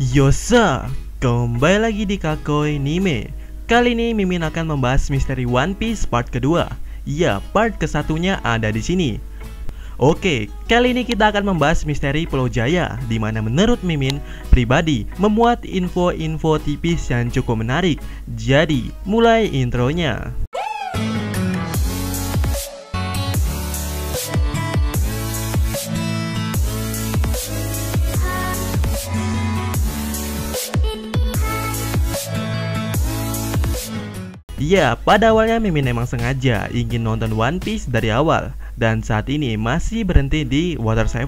Yosa, kembali lagi di Kakoi Nime. Kali ini Mimin akan membahas misteri One Piece part kedua. Ya, part kesatunya ada di sini. Oke, kali ini kita akan membahas misteri Pulau Jaya, di mana menurut Mimin pribadi memuat info-info tipis yang cukup menarik. Jadi, mulai intronya. Ya, pada awalnya Mimin emang sengaja ingin nonton One Piece dari awal, dan saat ini masih berhenti di Water 7.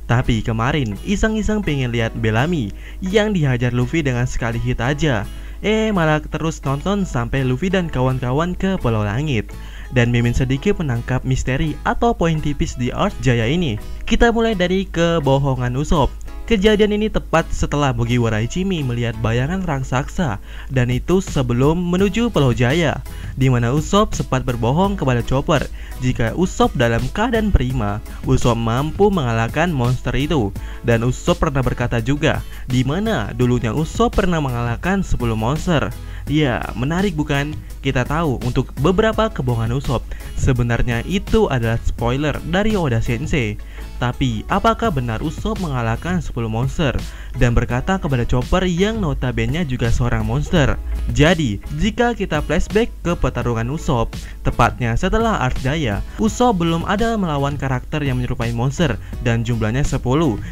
Tapi kemarin iseng-iseng pengen lihat Bellamy yang dihajar Luffy dengan sekali hit aja. Malah terus nonton sampai Luffy dan kawan-kawan ke Pulau Langit. Dan Mimin sedikit menangkap misteri atau poin tipis di Arc Jaya ini. Kita mulai dari kebohongan Usopp. Kejadian ini tepat setelah Mugiwara Ichimi melihat bayangan raksasa, dan itu sebelum menuju Pulau Jaya, di mana Usopp sempat berbohong kepada Chopper jika Usopp dalam keadaan prima, Usopp mampu mengalahkan monster itu. Dan Usopp pernah berkata juga, di mana dulunya Usopp pernah mengalahkan 10 monster. Ya, menarik bukan? Kita tahu untuk beberapa kebohongan Usopp sebenarnya itu adalah spoiler dari Oda Sensei. Tapi, apakah benar Usopp mengalahkan 10 monster dan berkata kepada Chopper yang notabene juga seorang monster? Jadi, jika kita flashback ke pertarungan Usopp, tepatnya setelah Arc Jaya, Usopp belum ada melawan karakter yang menyerupai monster dan jumlahnya 10,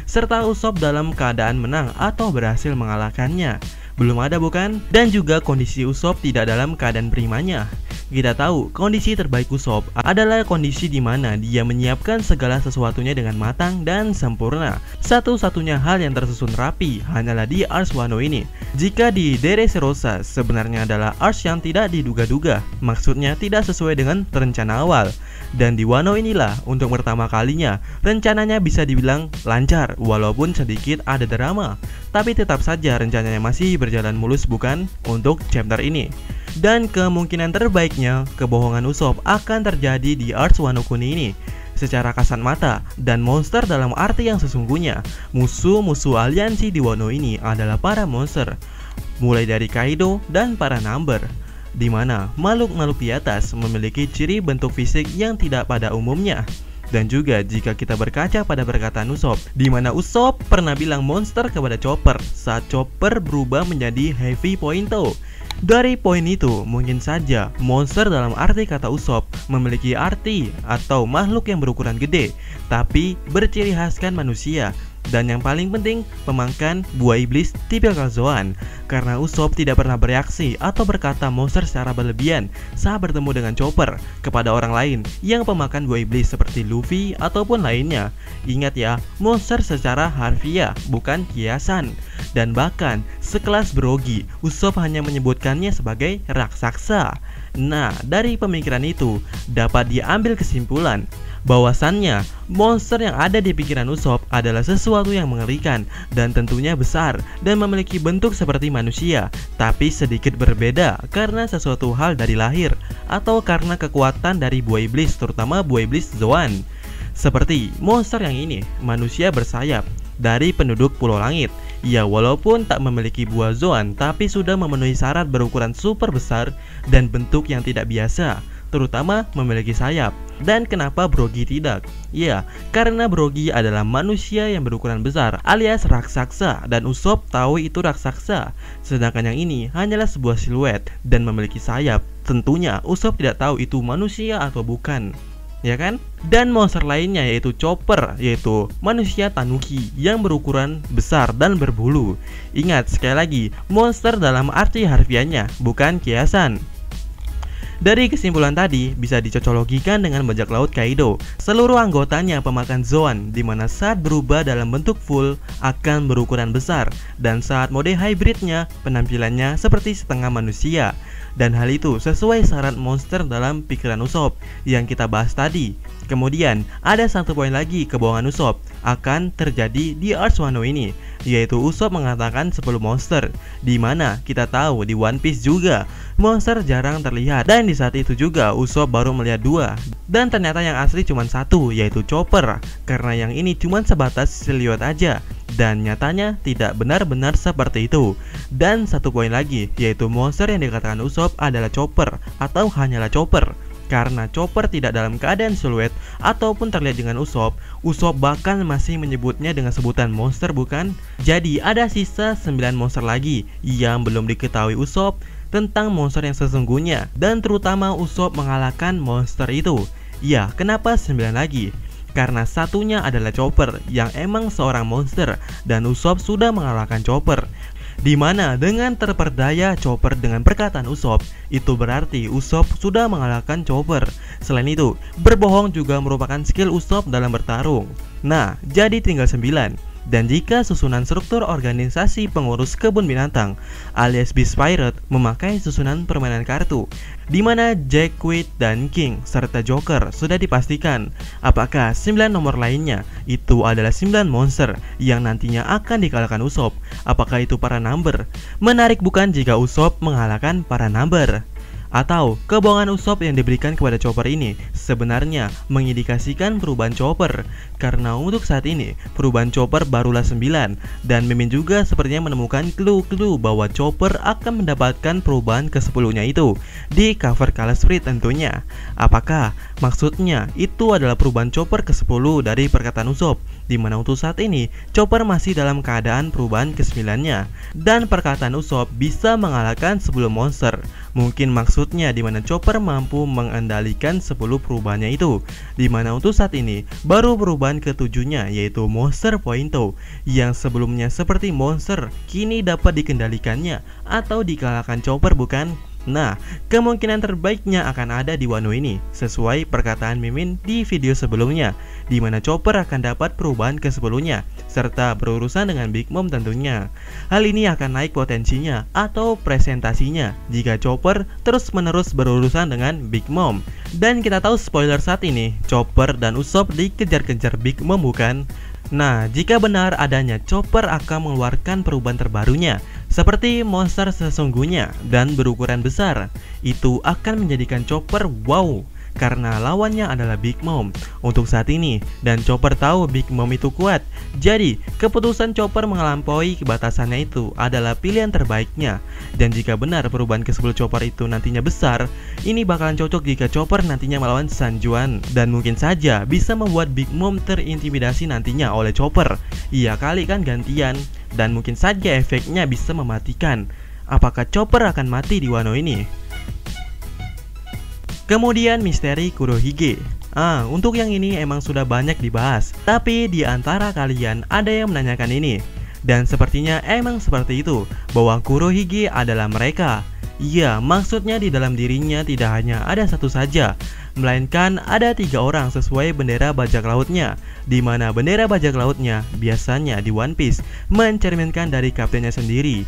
serta Usopp dalam keadaan menang atau berhasil mengalahkannya. Belum ada bukan? Dan juga kondisi Usopp tidak dalam keadaan primanya. Kita tahu kondisi terbaik Usopp adalah kondisi di mana dia menyiapkan segala sesuatunya dengan matang dan sempurna. Satu-satunya hal yang tersusun rapi hanyalah di Arc Wano ini. Jika di Dressrosa sebenarnya adalah Arc yang tidak diduga-duga, maksudnya tidak sesuai dengan rencana awal. Dan di Wano inilah untuk pertama kalinya rencananya bisa dibilang lancar, walaupun sedikit ada drama. Tapi tetap saja rencananya masih berjalan mulus bukan untuk chapter ini. Dan kemungkinan terbaiknya kebohongan Usopp akan terjadi di Arc Wano Kuni ini. Secara kasat mata dan monster dalam arti yang sesungguhnya, musuh-musuh aliansi di Wano ini adalah para monster, mulai dari Kaido dan para Number, di mana makhluk-makhluk di atas memiliki ciri bentuk fisik yang tidak pada umumnya. Dan juga jika kita berkaca pada perkataan Usopp, di mana Usopp pernah bilang monster kepada Chopper saat Chopper berubah menjadi Heavy Pointo. Dari poin itu, mungkin saja monster dalam arti kata Usopp memiliki arti atau makhluk yang berukuran gede, tapi berciri khaskan manusia. Dan yang paling penting, pemangkan buah iblis tipikal Zoan. Karena Usopp tidak pernah bereaksi atau berkata monster secara berlebihan saat bertemu dengan Chopper kepada orang lain yang pemakan buah iblis seperti Luffy ataupun lainnya. Ingat ya, monster secara harfiah, bukan kiasan. Dan bahkan sekelas Brogy, Usopp hanya menyebutkannya sebagai raksasa. Nah, dari pemikiran itu dapat diambil kesimpulan bahwasannya monster yang ada di pikiran Usopp adalah sesuatu yang mengerikan dan tentunya besar dan memiliki bentuk seperti manusia, tapi sedikit berbeda karena sesuatu hal dari lahir atau karena kekuatan dari buah iblis, terutama buah iblis Zoan. Seperti monster yang ini, manusia bersayap dari penduduk Pulau Langit. Ya, walaupun tak memiliki buah Zoan, tapi sudah memenuhi syarat berukuran super besar dan bentuk yang tidak biasa, terutama memiliki sayap. Dan kenapa Brogy tidak? Ya, karena Brogy adalah manusia yang berukuran besar alias raksasa, dan Usopp tahu itu raksasa. Sedangkan yang ini hanyalah sebuah siluet dan memiliki sayap. Tentunya Usopp tidak tahu itu manusia atau bukan, ya kan? Dan monster lainnya yaitu Chopper, yaitu manusia tanuki yang berukuran besar dan berbulu. Ingat sekali lagi, monster dalam arti harfiahnya, bukan kiasan. Dari kesimpulan tadi bisa dicocologikan dengan bajak laut Kaido. Seluruh anggotanya pemakan Zoan, di mana saat berubah dalam bentuk full akan berukuran besar, dan saat mode hybridnya penampilannya seperti setengah manusia. Dan hal itu sesuai syarat monster dalam pikiran Usopp yang kita bahas tadi. Kemudian ada satu poin lagi kebohongan Usopp akan terjadi di Arcs Wano ini, yaitu Usopp mengatakan 10 monster, dimana kita tahu di One Piece juga monster jarang terlihat, dan di saat itu juga Usopp baru melihat 2, dan ternyata yang asli cuma 1, yaitu Chopper, karena yang ini cuma sebatas siluet aja, dan nyatanya tidak benar-benar seperti itu. Dan satu poin lagi, yaitu monster yang dikatakan Usopp adalah Chopper atau hanyalah Chopper. Karena Chopper tidak dalam keadaan siluet ataupun terlihat dengan Usopp bahkan masih menyebutnya dengan sebutan monster, bukan? Jadi ada sisa 9 monster lagi yang belum diketahui Usopp tentang monster yang sesungguhnya, dan terutama Usopp mengalahkan monster itu. Ya, kenapa 9 lagi? Karena satunya adalah Chopper yang emang seorang monster, dan Usopp sudah mengalahkan Chopper. Dimana dengan terperdaya Chopper dengan perkataan Usopp, itu berarti Usopp sudah mengalahkan Chopper. Selain itu, berbohong juga merupakan skill Usopp dalam bertarung. Nah, jadi tinggal 9. Dan jika susunan struktur organisasi pengurus kebun binatang alias Beast Pirate memakai susunan permainan kartu, di mana Jack, Quid, dan King serta Joker sudah dipastikan, apakah 9 nomor lainnya itu adalah 9 monster yang nantinya akan dikalahkan Usopp? Apakah itu para number? Menarik bukan jika Usopp mengalahkan para number? Atau kebohongan Usopp yang diberikan kepada Chopper ini sebenarnya mengindikasikan perubahan Chopper, karena untuk saat ini perubahan Chopper barulah 9, dan Mimin juga sepertinya menemukan clue-clue bahwa Chopper akan mendapatkan perubahan ke-10-nya itu di cover Colors Free tentunya. Apakah maksudnya itu adalah perubahan Chopper ke-10 dari perkataan Usopp, dimana untuk saat ini Chopper masih dalam keadaan perubahan ke-9-nya, dan perkataan Usopp bisa mengalahkan 10 monster. Mungkin maksudnya dimana Chopper mampu mengendalikan 10 perubahannya itu, dimana untuk saat ini baru perubahan ke-7-nya yaitu Monster Pointo, yang sebelumnya seperti monster kini dapat dikendalikannya atau dikalahkan Chopper, bukan? Nah, kemungkinan terbaiknya akan ada di Wano ini, sesuai perkataan Mimin di video sebelumnya, di mana Chopper akan dapat perubahan ke-10-nya, serta berurusan dengan Big Mom tentunya. Hal ini akan naik potensinya atau presentasinya jika Chopper terus-menerus berurusan dengan Big Mom. Dan kita tahu spoiler saat ini, Chopper dan Usopp dikejar-kejar Big Mom, bukan? Nah, jika benar adanya Chopper akan mengeluarkan perubahan terbarunya seperti monster sesungguhnya dan berukuran besar, itu akan menjadikan Chopper wow, karena lawannya adalah Big Mom untuk saat ini, dan Chopper tahu Big Mom itu kuat. Jadi keputusan Chopper melampaui batasannya itu adalah pilihan terbaiknya. Dan jika benar perubahan ke-10 Chopper itu nantinya besar, ini bakalan cocok jika Chopper nantinya melawan San Juan, dan mungkin saja bisa membuat Big Mom terintimidasi nantinya oleh Chopper. Iya kali kan gantian, dan mungkin saja efeknya bisa mematikan. Apakah Chopper akan mati di Wano ini? Kemudian misteri Kurohige. Untuk yang ini emang sudah banyak dibahas, tapi di antara kalian ada yang menanyakan ini, dan sepertinya emang seperti itu, bahwa Kurohige adalah mereka. Iya, maksudnya di dalam dirinya tidak hanya ada satu saja, melainkan ada 3 orang sesuai bendera bajak lautnya, di mana bendera bajak lautnya biasanya di One Piece mencerminkan dari kaptennya sendiri.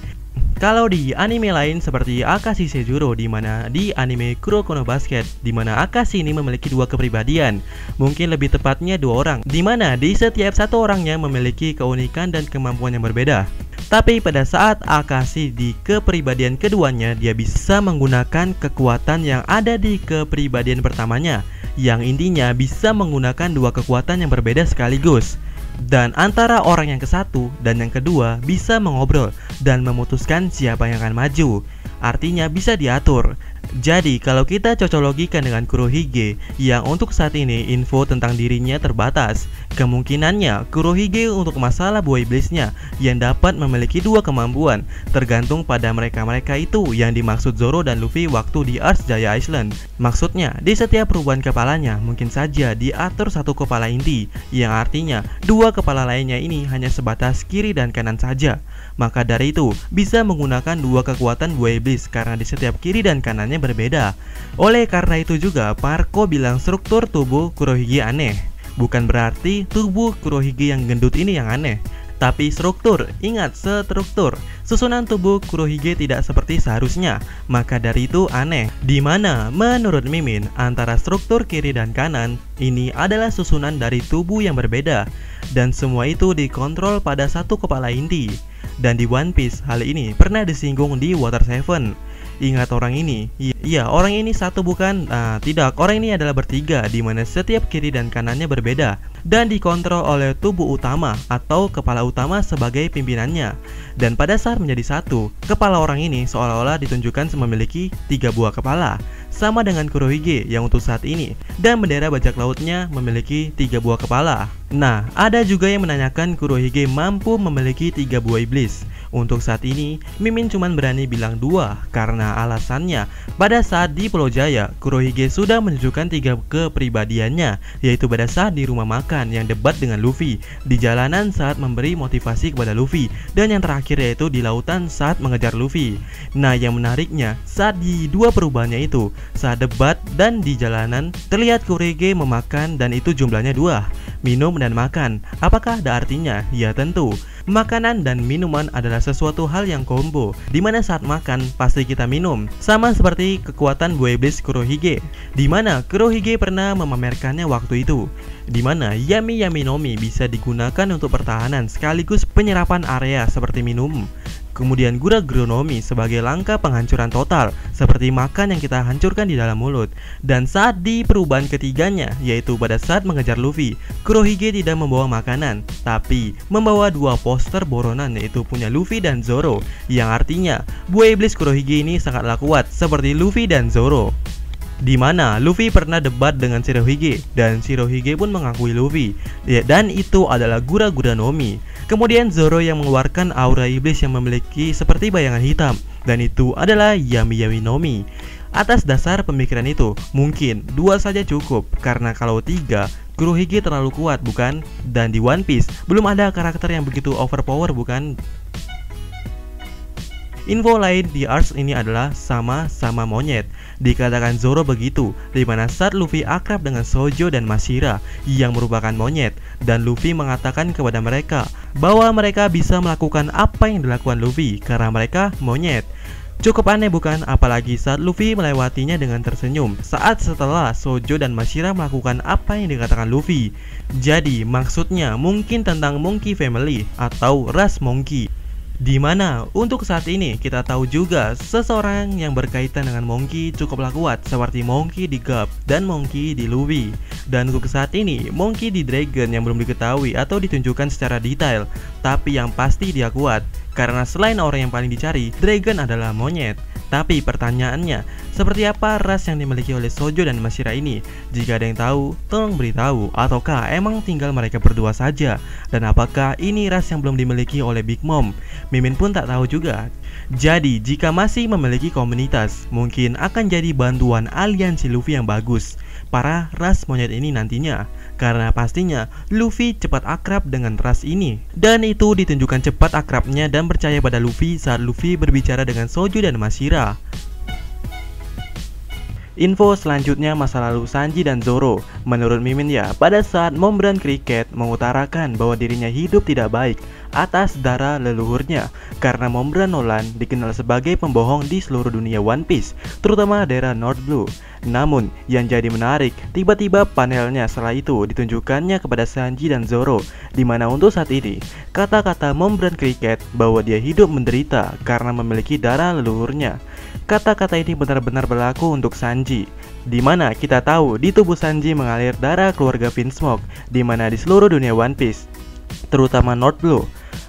Kalau di anime lain seperti Akashi Sejuro, di mana di anime Kuroko no Basket, di mana Akashi ini memiliki 2 kepribadian, mungkin lebih tepatnya 2 orang, di mana di setiap satu orangnya memiliki keunikan dan kemampuan yang berbeda. Tapi pada saat Akashi di kepribadian keduanya, dia bisa menggunakan kekuatan yang ada di kepribadian pertamanya, yang intinya bisa menggunakan 2 kekuatan yang berbeda sekaligus. Dan antara orang yang ke-1 dan yang kedua bisa mengobrol dan memutuskan siapa yang akan maju. Artinya bisa diatur. Jadi kalau kita cocoklogikan dengan Kurohige yang untuk saat ini info tentang dirinya terbatas, kemungkinannya Kurohige untuk masalah buah iblisnya yang dapat memiliki 2 kemampuan, tergantung pada mereka-mereka itu yang dimaksud Zoro dan Luffy waktu di Arcs Jaya Island. Maksudnya di setiap perubahan kepalanya mungkin saja diatur 1 kepala inti, yang artinya 2 kepala lainnya ini hanya sebatas kiri dan kanan saja. Maka dari itu bisa menggunakan 2 kekuatan buah iblis karena di setiap kiri dan kanannya berbeda. Oleh karena itu juga Marco bilang struktur tubuh Kurohige aneh. Bukan berarti tubuh Kurohige yang gendut ini yang aneh. tapi struktur. Ingat, struktur. Susunan tubuh Kurohige tidak seperti seharusnya. Maka dari itu aneh. Dimana menurut Mimin, antara struktur kiri dan kanan ini adalah susunan dari tubuh yang berbeda. Dan semua itu dikontrol pada satu kepala inti. Dan di One Piece, hal ini pernah disinggung di Water 7. Ingat orang ini? Iya, orang ini satu bukan? Tidak, orang ini adalah bertiga, di mana setiap kiri dan kanannya berbeda dan dikontrol oleh tubuh utama atau kepala utama sebagai pimpinannya. Dan pada saat menjadi satu, kepala orang ini seolah-olah ditunjukkan memiliki 3 buah kepala, sama dengan Kurohige yang untuk saat ini, dan bendera bajak lautnya memiliki 3 buah kepala. Nah, ada juga yang menanyakan Kurohige mampu memiliki 3 buah iblis. Untuk saat ini, Mimin cuman berani bilang 2 karena alasannya pada saat di Pulau Jaya, Kurohige sudah menunjukkan 3 kepribadiannya, yaitu pada saat di rumah makan yang debat dengan Luffy, di jalanan saat memberi motivasi kepada Luffy, dan yang terakhir yaitu di lautan saat mengejar Luffy. Nah, yang menariknya, saat di 2 perubahannya itu, saat debat dan di jalanan, terlihat Kurohige memakan dan itu jumlahnya 2, minum dan makan. Apakah ada artinya? Ya tentu. Makanan dan minuman adalah sesuatu hal yang combo, dimana saat makan pasti kita minum, sama seperti kekuatan buah iblis Kurohige, dimana Kurohige pernah memamerkannya waktu itu, dimana Yami Yami no Mi bisa digunakan untuk pertahanan sekaligus penyerapan area seperti minum. Kemudian Gura Gura no Mi sebagai langkah penghancuran total, seperti makan yang kita hancurkan di dalam mulut. Dan saat di perubahan ketiganya, yaitu pada saat mengejar Luffy, Kurohige tidak membawa makanan, tapi membawa 2 poster boronan, yaitu punya Luffy dan Zoro, yang artinya buah iblis Kurohige ini sangatlah kuat seperti Luffy dan Zoro. Di mana Luffy pernah debat dengan Shirohige dan Shirohige pun mengakui Luffy, dan itu adalah Gura Gura no Mi. Kemudian Zoro yang mengeluarkan aura iblis yang memiliki seperti bayangan hitam, dan itu adalah Yami Yami no Mi. Atas dasar pemikiran itu, mungkin 2 saja cukup, karena kalau 3, Kurohige terlalu kuat, bukan? Dan di One Piece belum ada karakter yang begitu overpower, bukan? Info lain di arcs ini adalah sama-sama monyet. Dikatakan Zoro begitu, dimana saat Luffy akrab dengan Shoujo dan Mashira yang merupakan monyet, dan Luffy mengatakan kepada mereka bahwa mereka bisa melakukan apa yang dilakukan Luffy karena mereka monyet. Cukup aneh bukan? Apalagi saat Luffy melewatinya dengan tersenyum saat setelah Shoujo dan Mashira melakukan apa yang dikatakan Luffy. Jadi maksudnya mungkin tentang Monkey Family atau ras Monkey. Dimana untuk saat ini kita tahu juga seseorang yang berkaitan dengan Monkey cukuplah kuat, seperti Monkey di Garp dan Monkey di Luffy. Dan untuk saat ini Monkey di Dragon yang belum diketahui atau ditunjukkan secara detail, tapi yang pasti dia kuat, karena selain orang yang paling dicari, Dragon adalah monyet. Tapi pertanyaannya, seperti apa ras yang dimiliki oleh Shoujo dan Mashira ini? Jika ada yang tahu, tolong beritahu. Ataukah emang tinggal mereka berdua saja? Dan apakah ini ras yang belum dimiliki oleh Big Mom? Mimin pun tak tahu juga. Jadi, jika masih memiliki komunitas, mungkin akan jadi bantuan aliansi Luffy yang bagus para ras monyet ini nantinya, karena pastinya Luffy cepat akrab dengan ras ini, dan itu ditunjukkan cepat akrabnya dan percaya pada Luffy saat Luffy berbicara dengan Shoujo dan Mashira. Info selanjutnya masa lalu Sanji dan Zoro. Menurut Mimin ya, pada saat Mom Brand Cricket mengutarakan bahwa dirinya hidup tidak baik atas darah leluhurnya, karena Mom Brand Nolan dikenal sebagai pembohong di seluruh dunia One Piece, terutama daerah North Blue. Namun yang jadi menarik, tiba-tiba panelnya setelah itu ditunjukkannya kepada Sanji dan Zoro, dimana untuk saat ini kata-kata Mom Brand Cricket bahwa dia hidup menderita karena memiliki darah leluhurnya. Kata-kata ini benar-benar berlaku untuk Sanji, dimana kita tahu di tubuh Sanji mengalir darah keluarga Vinsmoke, dimana di seluruh dunia One Piece, terutama North Blue,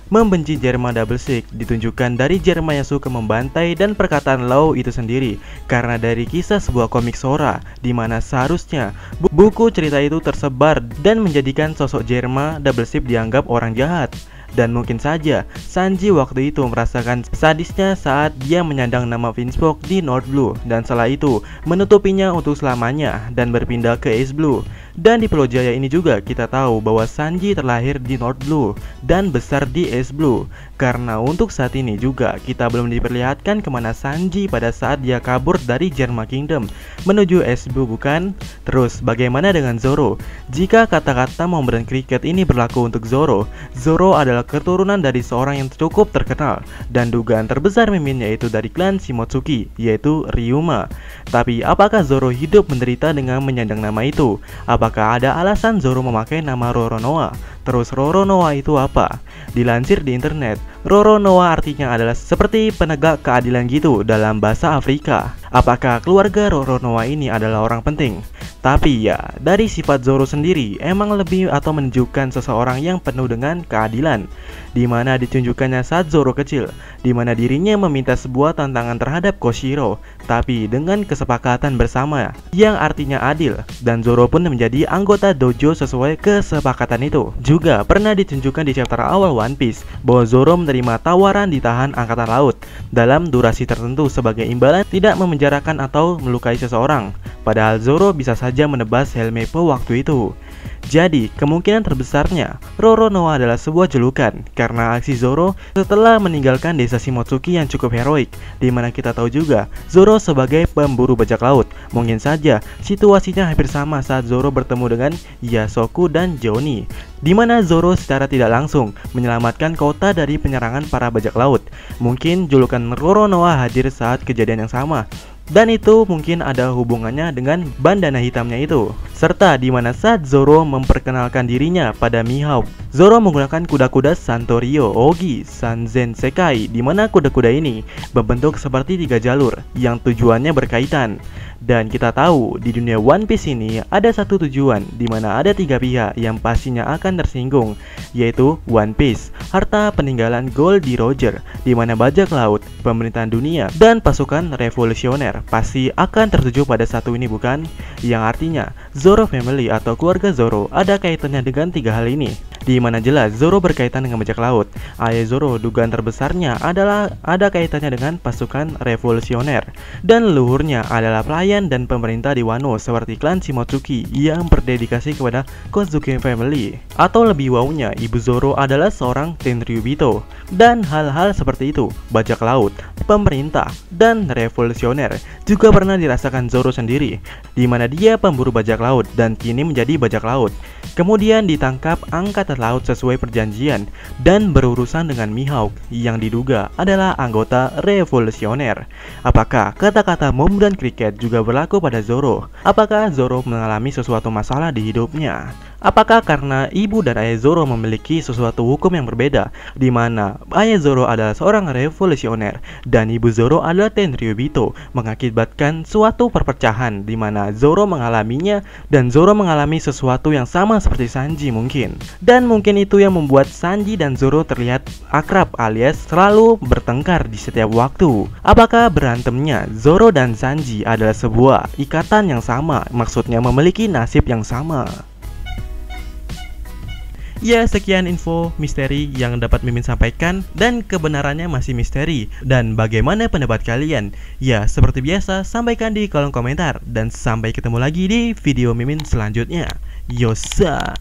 membenci Germa Double Six ditunjukkan dari Germa yang suka membantai dan perkataan Law itu sendiri, karena dari kisah sebuah komik Sora, dimana seharusnya buku cerita itu tersebar dan menjadikan sosok Germa Double Six dianggap orang jahat. Dan mungkin saja Sanji waktu itu merasakan sadisnya saat dia menyandang nama Vinsmoke di North Blue, dan setelah itu menutupinya untuk selamanya dan berpindah ke East Blue. Dan di Pulau Jaya ini juga kita tahu bahwa Sanji terlahir di North Blue dan besar di East Blue. Karena untuk saat ini juga kita belum diperlihatkan kemana Sanji pada saat dia kabur dari Germa Kingdom menuju East Blue, bukan? Terus bagaimana dengan Zoro? Jika kata-kata Modern Cricket ini berlaku untuk Zoro, Zoro adalah keturunan dari seorang yang cukup terkenal dan dugaan terbesar mimin yaitu dari klan Shimotsuki, yaitu Ryuma. Tapi apakah Zoro hidup menderita dengan menyandang nama itu? Apakah ada alasan Zoro memakai nama Roronoa? Terus Roronoa itu apa? Dilansir di internet, Roronoa artinya adalah seperti penegak keadilan gitu dalam bahasa Afrika. Apakah keluarga Roronoa ini adalah orang penting? Tapi ya, dari sifat Zoro sendiri emang lebih atau menunjukkan seseorang yang penuh dengan keadilan, dimana ditunjukkannya saat Zoro kecil, dimana dirinya meminta sebuah tantangan terhadap Koshiro, tapi dengan kesepakatan bersama yang artinya adil, dan Zoro pun menjadi anggota dojo sesuai kesepakatan itu. Juga pernah ditunjukkan di chapter awal One Piece bahwa Zoro menerima tawaran ditahan angkatan laut dalam durasi tertentu sebagai imbalan tidak memenjarakan atau melukai seseorang. Padahal Zoro bisa saja menebas Helmeppo waktu itu. Jadi, kemungkinan terbesarnya Roronoa adalah sebuah julukan karena aksi Zoro setelah meninggalkan desa Shimotsuki yang cukup heroik, dimana kita tahu juga Zoro sebagai pemburu bajak laut. Mungkin saja situasinya hampir sama saat Zoro bertemu dengan Yasoku dan Johnny, dimana Zoro secara tidak langsung menyelamatkan kota dari penyerangan para bajak laut. Mungkin julukan Roronoa hadir saat kejadian yang sama, dan itu mungkin ada hubungannya dengan bandana hitamnya itu. Serta di mana saat Zoro memperkenalkan dirinya pada Mihawk, Zoro menggunakan kuda-kuda Santorio Ogi Sanzen Sekai, di mana kuda-kuda ini berbentuk seperti 3 jalur yang tujuannya berkaitan. Dan kita tahu di dunia One Piece ini ada satu tujuan, di mana ada 3 pihak yang pastinya akan tersinggung, yaitu One Piece, harta peninggalan Goldie Roger, di mana bajak laut, pemerintahan dunia, dan pasukan revolusioner pasti akan tertuju pada satu ini, bukan? Yang artinya Zoro Family atau keluarga Zoro ada kaitannya dengan 3 hal ini, di mana jelas Zoro berkaitan dengan bajak laut. Ayah Zoro dugaan terbesarnya adalah ada kaitannya dengan pasukan revolusioner, dan leluhurnya adalah pelayan dan pemerintah di Wano seperti klan Shimotsuki yang berdedikasi kepada Kozuki Family. Atau lebih wownya, ibu Zoro adalah seorang Tenryubito. Dan hal-hal seperti itu, bajak laut, pemerintah, dan revolusioner juga pernah dirasakan Zoro sendiri, di mana dia pemburu bajak laut dan kini menjadi bajak laut. Kemudian ditangkap angkatan laut sesuai perjanjian dan berurusan dengan Mihawk yang diduga adalah anggota revolusioner. Apakah kata-kata Modern Cricket juga berlaku pada Zoro? Apakah Zoro mengalami sesuatu masalah di hidupnya? Apakah karena ibu dan ayah Zoro memiliki sesuatu hukum yang berbeda, di mana ayah Zoro adalah seorang revolusioner dan ibu Zoro adalah Tenryubito, mengakibatkan suatu perpecahan di mana Zoro mengalaminya dan Zoro mengalami sesuatu yang sama seperti Sanji mungkin. Dan mungkin itu yang membuat Sanji dan Zoro terlihat akrab alias selalu bertengkar di setiap waktu. Apakah berantemnya Zoro dan Sanji adalah sebuah ikatan yang sama, maksudnya memiliki nasib yang sama? Ya, sekian info misteri yang dapat Mimin sampaikan, dan kebenarannya masih misteri. Dan bagaimana pendapat kalian? Ya, seperti biasa, sampaikan di kolom komentar. Dan sampai ketemu lagi di video Mimin selanjutnya. Yosa.